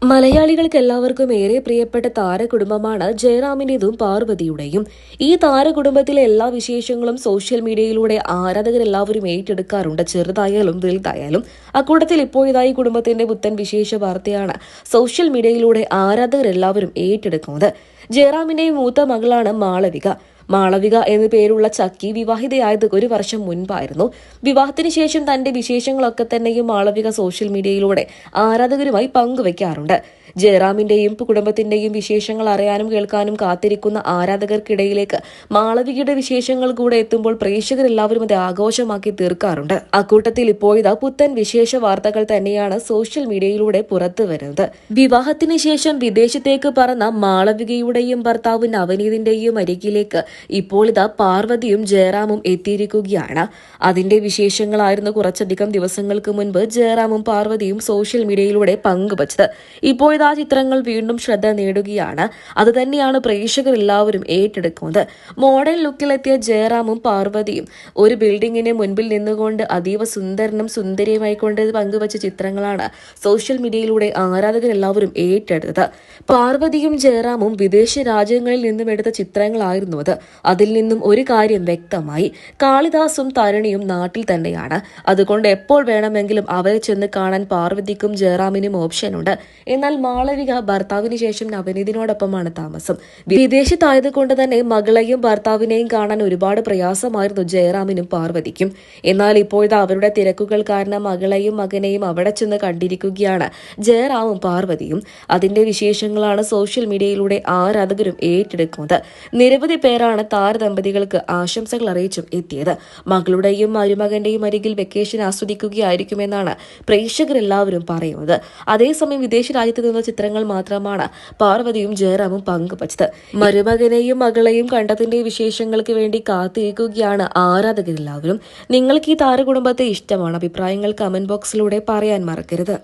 മലയാളികൾക്ക് എല്ലാവർക്കും ഏറെ പ്രിയപ്പെട്ട താരകുടുംബമാണ് ജയറാമിന്റേതും പാർവതിയുടെയും. ഈ താരകുടുംബത്തിലെ എല്ലാ വിശേഷങ്ങളും സോഷ്യൽ മീഡിയയിലൂടെ ആരാധകരെല്ലാവരും ഏറ്റെടുക്കാറുണ്ട്, ചെറുതായാലും വലുതായാലും. അക്കൂട്ടത്തിൽ ഇപ്പോഴിതായി കുടുംബത്തിന്റെ പുത്തൻ വിശേഷ വാർത്തയാണ് സോഷ്യൽ മീഡിയയിലൂടെ ആരാധകരെല്ലാവരും ഏറ്റെടുക്കുന്നത്. ജയറാമിന്റെയും മൂത്ത മകളാണ് മാളവിക. മാളവിക എന്നു പേരുള്ള ചക്കി വിവാഹിതയായത് 1 വർഷം മുൻപായിരുന്നു. വിവാഹത്തിന് ശേഷം തന്റെ വിശേഷങ്ങളൊക്കെ തന്നെയും മാളവിക സോഷ്യൽ മീഡിയയിലൂടെ ആരാധകരുമായി പങ്കുവയ്ക്കാറുണ്ട്. ജയറാമിന്റെയും കുടുംബത്തിന്റെയും വിശേഷങ്ങൾ അറിയാനും കേൾക്കാനും കാത്തിരിക്കുന്ന ആരാധകർക്കിടയിലേക്ക് മാളവികയുടെ വിശേഷങ്ങൾ കൂടെ എത്തുമ്പോൾ പ്രേക്ഷകരെല്ലാവരും അത് ആഘോഷമാക്കി തീർക്കാറുണ്ട്. അക്കൂട്ടത്തിൽ ഇപ്പോഴിതാ പുത്തൻ വിശേഷ വാർത്തകൾ തന്നെയാണ് സോഷ്യൽ മീഡിയയിലൂടെ പുറത്തു വരുന്നത്. വിവാഹത്തിന് ശേഷം വിദേശത്തേക്ക് പറന്ന മാളവികയുടെയും ഭർത്താവ് നവനീതിന്റെയും അരികിലേക്ക് ഇപ്പോൾ ഇതാ പാർവതിയും ജയറാമും എത്തിയിരിക്കുകയാണ്. അതിന്റെ വിശേഷങ്ങളായിരുന്നു കുറച്ചധികം ദിവസങ്ങൾക്ക് മുൻപ് ജയറാമും പാർവതിയും സോഷ്യൽ മീഡിയയിലൂടെ പങ്കുവച്ചത്. ഇപ്പോഴിതാ ചിത്രങ്ങൾ വീണ്ടും ശ്രദ്ധ നേടുകയാണ്. അതുതന്നെയാണ് പ്രേക്ഷകർ എല്ലാവരും ഏറ്റെടുക്കുന്നത്. മോഡേൺ ലുക്കിലെത്തിയ ജയറാമും പാർവതിയും ഒരു ബിൽഡിങ്ങിന് മുൻപിൽ നിന്നുകൊണ്ട് അതീവ സുന്ദരനും സുന്ദരിയുമായിക്കൊണ്ട് പങ്കുവച്ച ചിത്രങ്ങളാണ് സോഷ്യൽ മീഡിയയിലൂടെ ആരാധകരെല്ലാവരും ഏറ്റെടുത്തത്. പാർവതിയും ജയറാമും വിദേശ രാജ്യങ്ങളിൽ നിന്നും എടുത്ത ചിത്രങ്ങളായിരുന്നു അത്. അതിൽ നിന്നും ഒരു കാര്യം വ്യക്തമായി, കാളിദാസും തരണിയും നാട്ടിൽ തന്നെയാണ്. അതുകൊണ്ട് എപ്പോൾ വേണമെങ്കിലും അവരെ ചെന്ന് കാണാൻ പാർവതിക്കും ജയറാമിനും ഓപ്ഷനുണ്ട്. എന്നാൽ മാളവിക ഭർത്താവിന് ശേഷം നവനീതിനോടൊപ്പമാണ് താമസം. വിദേശത്തായതുകൊണ്ട് തന്നെ മകളെയും ഭർത്താവിനെയും കാണാൻ ഒരുപാട് പ്രയാസമായിരുന്നു ജയറാമിനും പാർവതിക്കും. എന്നാൽ ഇപ്പോഴത്തെ അവരുടെ തിരക്കുകൾ കാരണം മകളെയും മകനെയും അവിടെ ചെന്ന് കണ്ടിരിക്കുകയാണ് ജയറാമും പാർവതിയും. അതിന്റെ വിശേഷങ്ങളാണ് സോഷ്യൽ മീഡിയയിലൂടെ ആരാധകരും ഏറ്റെടുക്കുന്നത്. നിരവധി പേരാണ് താരദമ്പതികൾക്ക് ആശംസകൾ അറിയിച്ചും എത്തിയത്. മകളുടെയും മരുമകന്റെയും അരികിൽ വെക്കേഷൻ ആസ്വദിക്കുകയായിരിക്കുമെന്നാണ് പ്രേക്ഷകരെല്ലാവരും പറയുന്നത്. അതേസമയം വിദേശ രാജ്യത്ത് നിന്ന ചിത്രങ്ങൾ മാത്രമാണ് പാർവതിയും ജയറാമും പങ്കുവച്ചത്. മരുമകനെയും മകളെയും കണ്ടതിന്റെ വിശേഷങ്ങൾക്ക് വേണ്ടി കാത്തിരിക്കുകയാണ് ആരാധകരെല്ലാവരും. നിങ്ങൾക്ക് ഈ താരകുടുംബത്തെ ഇഷ്ടമാണ്? അഭിപ്രായങ്ങൾ കമന്റ് ബോക്സിലൂടെ പറയാൻ മറക്കരുത്.